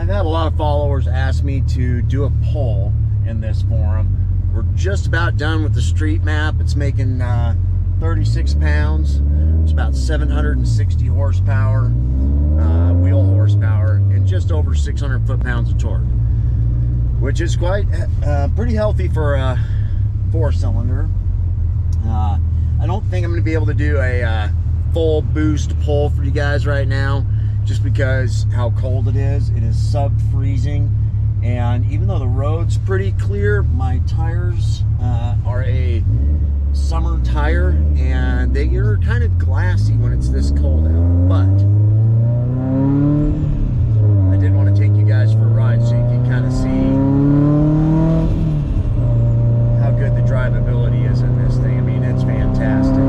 I've had a lot of followers ask me to do a poll in this forum. We're just about done with the street map. It's making 36 pounds. It's about 760 horsepower, wheel horsepower, and just over 600 foot-pounds of torque, which is quite pretty healthy for a four-cylinder. I don't think I'm going to be able to do a full boost pull for you guys right now, just because how cold it is. It is sub-freezing, and even though the road's pretty clear, my tires are a summer tire, and they are kind of glassy when it's this cold out. But I did want to take you guys for a ride so you can kind of see how good the drivability is in this thing. I mean, it's fantastic.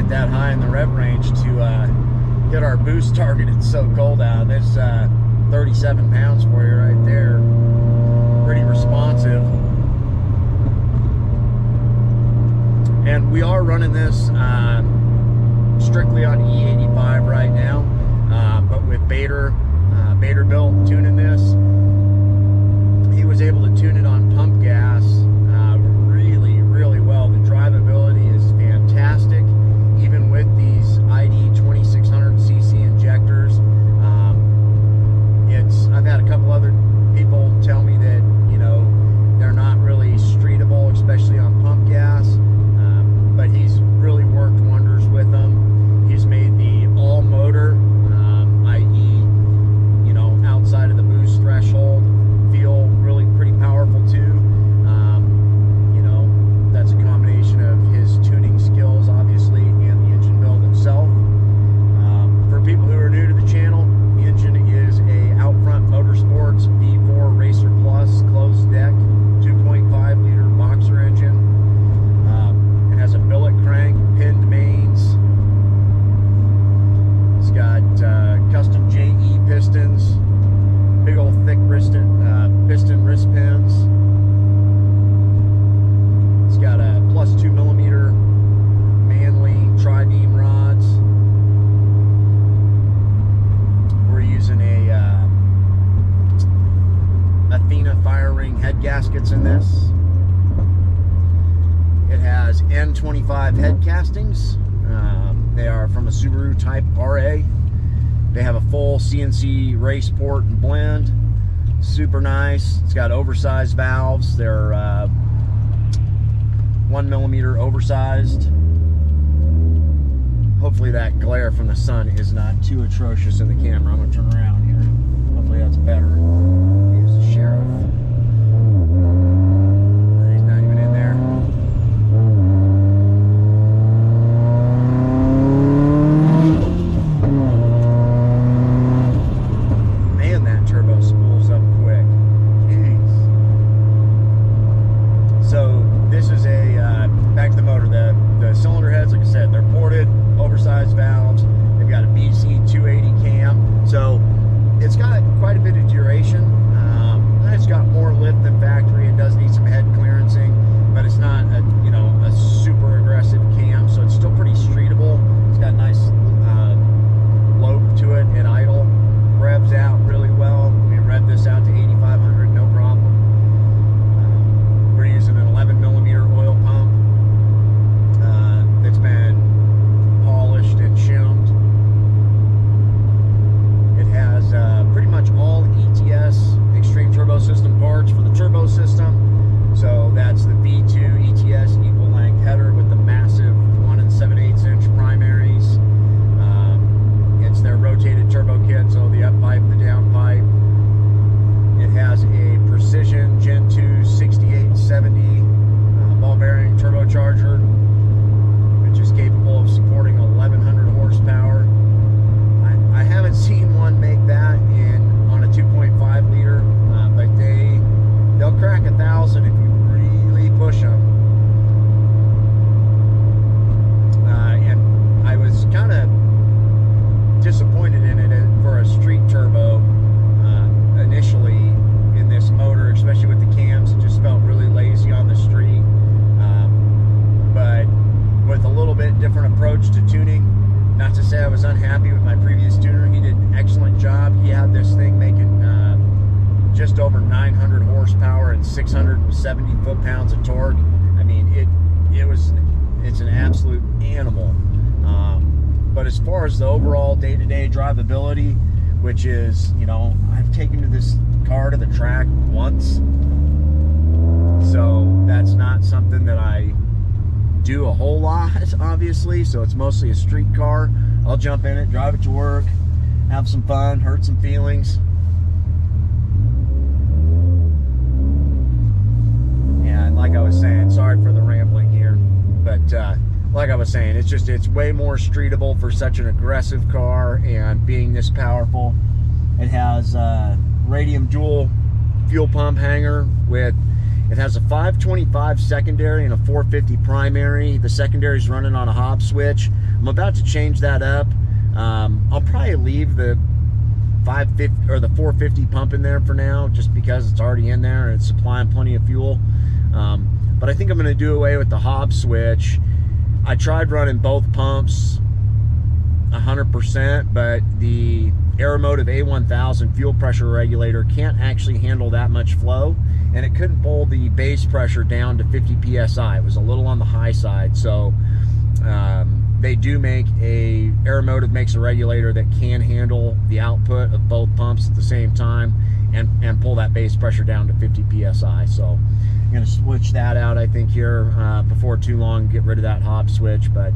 That high in the rev range to get our boost target. It's so cold out. There's 37 pounds for you right there. Pretty responsive. And we are running this strictly on E85 right now, but with Baderbilt tuning this, he was able to tune it on pump gas really well. The drivability is fantastic. Even with these ID 2600cc injectors, I've had a couple other people tell me that, you know, they're not really streetable, especially on pump gas, but he's really worked wonders with them. He's made the all motor, i.e., you know, outside of the boost threshold, feel really pretty powerful too. You know, that's a combination of his tuning skills, obviously, itself. For people who are new to the channel, the engine is a Outfront Motorsports V4 Racer Plus closed deck 2.5 liter boxer engine. It has a billet crank, pinned mains. It's got custom JE pistons, big old thick piston wrist pins. It's got a plus 2mm Manley tri-beam rods. We're using a Athena fire ring head gaskets in this. It has N25 head castings. They are from a Subaru Type RA. They have a full CNC race port and blend. Super nice. It's got oversized valves. They're 1mm oversized. Hopefully that glare from the sun is not too atrocious in the camera. I'm going to turn around here. Hopefully that's better. Here's the sheriff. He's not even in there. Man, that turbo spools up quick. Jeez. So this is a, back to the motor. The cylinder heads, like I said, they're ported, oversized valves. They've got a BC 280 cam, so it's over 900 horsepower and 670 foot-pounds of torque. I mean, it's an absolute animal. But as far as the overall day-to-day drivability, which is, you know, I've taken this car to the track once, so that's not something that I do a whole lot, obviously. So it's mostly a street car. I'll jump in it, drive it to work, have some fun, hurt some feelings. And like I was saying, sorry for the rambling here, but like I was saying, it's way more streetable for such an aggressive car, and being this powerful. It has radium dual fuel pump hanger it has a 525 secondary and a 450 primary. The secondary is running on a Hobbs switch. I'm about to change that up. I'll probably leave the 550 or the 450 pump in there for now, just because it's already in there and it's supplying plenty of fuel. But I think I'm going to do away with the Hobbs switch. I tried running both pumps 100%, but the Aeromotive A1000 fuel pressure regulator can't actually handle that much flow, and it couldn't pull the base pressure down to 50 psi. It was a little on the high side. So they do make Aeromotive makes a regulator that can handle the output of both pumps at the same time and pull that base pressure down to 50 psi. So I'm going to switch that out, I think, here before too long, get rid of that Hobbs switch. But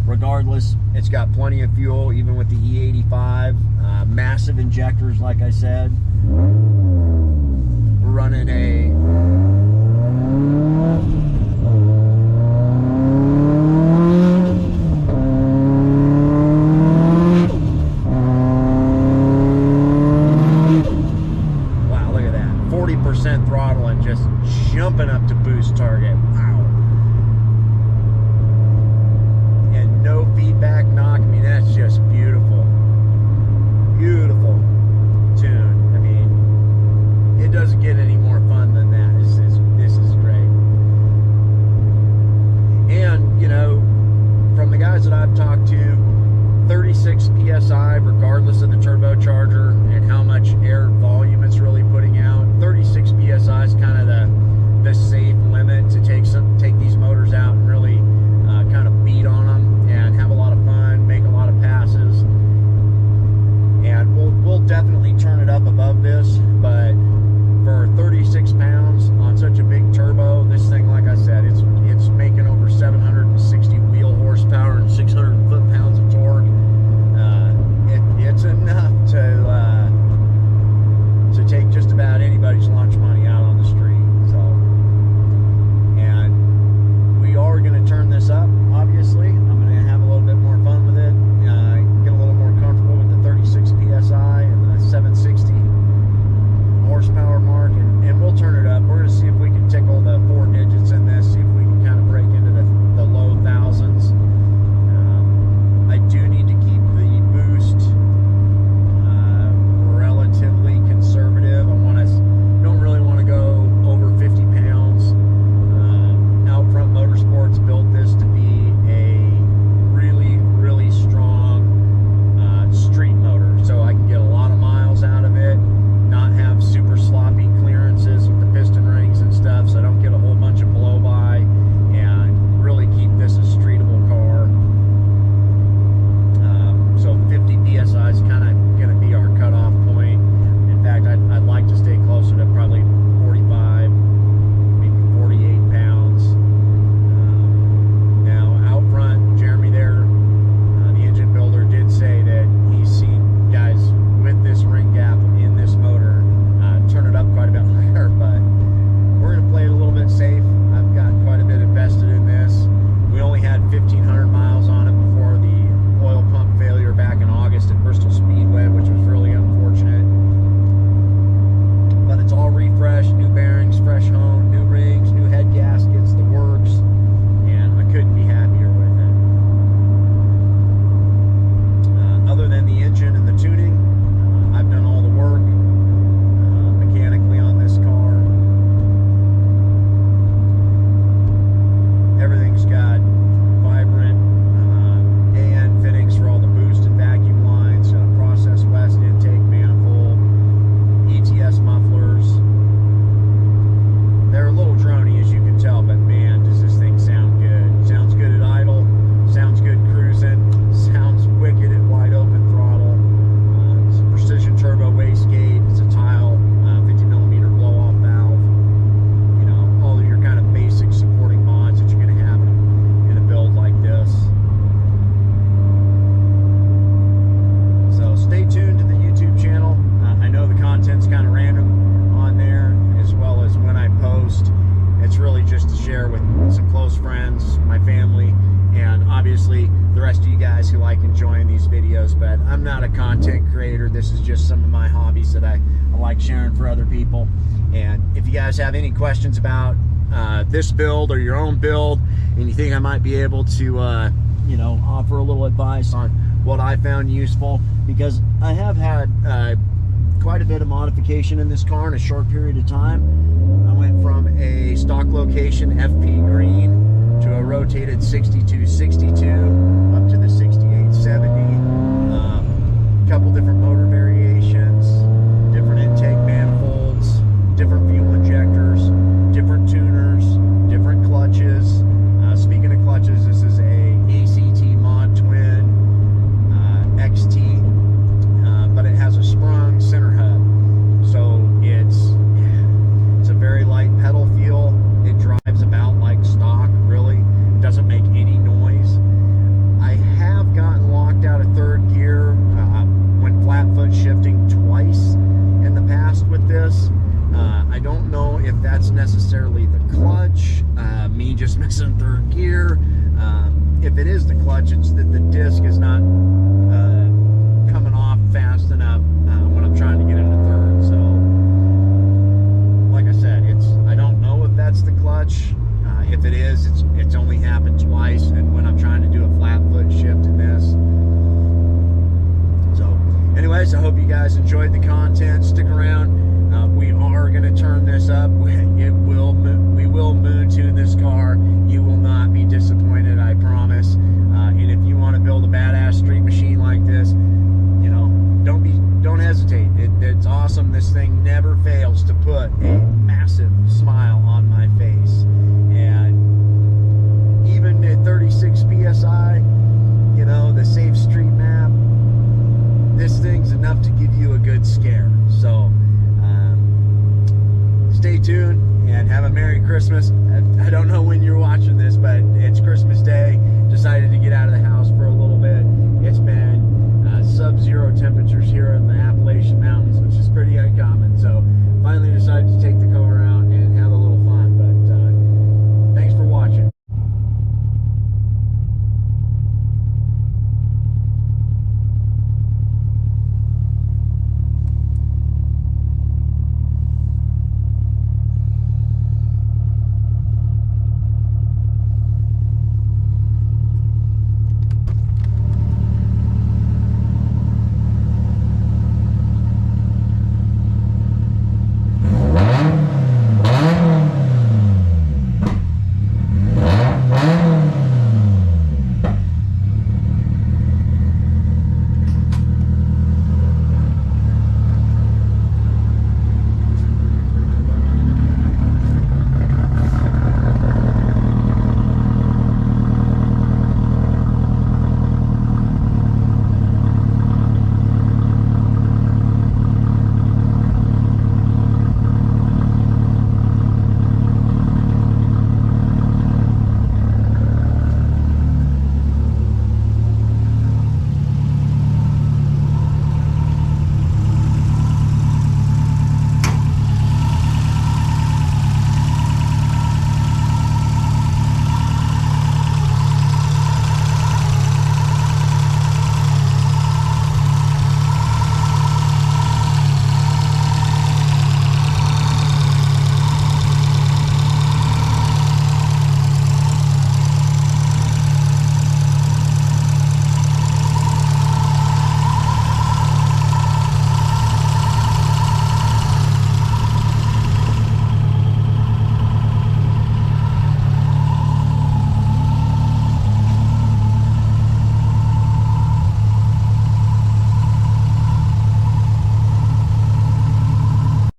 regardless, it's got plenty of fuel, even with the E85. Massive injectors, like I said. We're running a wow, look at that. 40% throttle and just jumping up to boost target. Wow. And no feedback knock. I mean, that's just beautiful. Beautiful tune. I mean, it doesn't get any more fun than that. This is great. And, you know, from the guys that I've talked to, 36 psi, regardless of the turbocharger and how much air volume it's really putting out. 36 psi is kind of the safe limit to take some like enjoying these videos, but I'm not a content creator. This is just some of my hobbies that I like sharing for other people. And if you guys have any questions about this build or your own build, and you think I might be able to you know, offer a little advice on what I found useful, because I have had quite a bit of modification in this car in a short period of time. I went from a stock location FP green to a rotated 6262 up to the 6870. A couple different motor variations, different intake manifolds, different fuel injectors, different tuners, different clutches. Speaking of clutches, this is a ACT Mod Twin XT, but it has a sprung center hub, so it's a very light pedal feel. It drives about like stock, really. It doesn't make any noise. I have gotten locked out of third gear when flat foot shifting twice in the past with this. I don't know if that's necessarily the clutch, me just missing third gear. If it is the clutch, it's that the disc is not coming off fast enough when I'm trying to get into third. So, like I said, I don't know if that's the clutch. If it is, it's only happened twice, and when I'm trying to do a flat foot shift in this. So, anyways, I hope you guys enjoyed the content. Stick around. We are going to turn this up. We will moon tune this car. You will not be disappointed, I promise. And if you want to build a badass street machine like this, you know, don't hesitate. It's awesome. This thing never fails to put a massive smile on my face. And even at 36 PSI, you know, the safe street map, this thing's enough to give you a good scare. So stay tuned and have a Merry Christmas. I don't know when you're watching this, but it's Christmas Day. Decided to get out of the house for a little bit. It's been sub-zero temperatures here in the Appalachian Mountains, which is pretty uncommon.